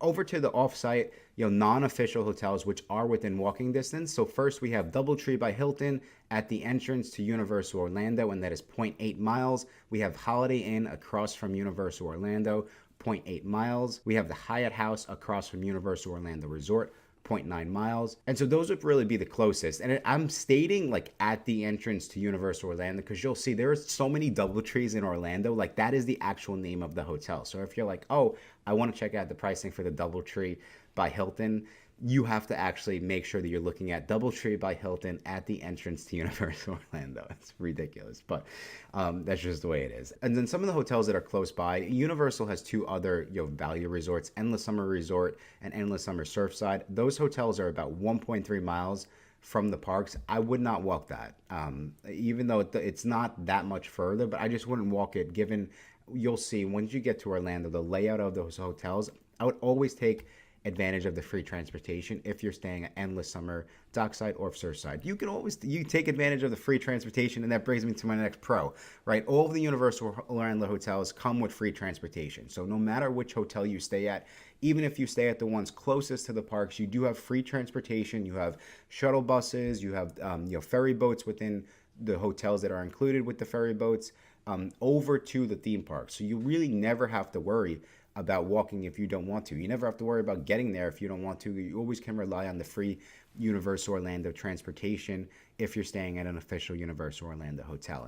Over to the off-site, non-official hotels which are within walking distance. So first we have DoubleTree by Hilton at the entrance to Universal Orlando, and that is zero point 0.8 miles. We have Holiday Inn across from Universal Orlando, zero point 0.8 miles. We have the Hyatt House across from Universal Orlando Resort, 0.9 miles. And so those would really be the closest. And I'm stating like at the entrance to Universal Orlando because you'll see there's so many DoubleTrees in Orlando. Like that is the actual name of the hotel. So if you're like, oh, I want to check out the pricing for the DoubleTree by Hilton, you have to actually make sure that you're looking at DoubleTree by Hilton at the entrance to Universal Orlando. It's ridiculous, but that's just the way it is. And then some of the hotels that are close by, Universal has two other value resorts, Endless Summer Resort and Endless Summer Surfside. Those hotels are about 1.3 miles from the parks. I would not walk that, even though it's not that much further, but I just wouldn't walk it given you'll see once you get to Orlando, the layout of those hotels, I would always take advantage of the free transportation if you're staying at Endless Summer, Dockside, or Surfside. You take advantage of the free transportation, and that brings me to my next pro, right? All of the Universal Orlando hotels come with free transportation. So no matter which hotel you stay at, even if you stay at the ones closest to the parks, you do have free transportation. You have shuttle buses, you have ferry boats within the hotels that are included with the ferry boats over to the theme park. So you really never have to worry about walking if you don't want to. You never have to worry about getting there if you don't want to. You always can rely on the free Universal Orlando transportation if you're staying at an official Universal Orlando hotel.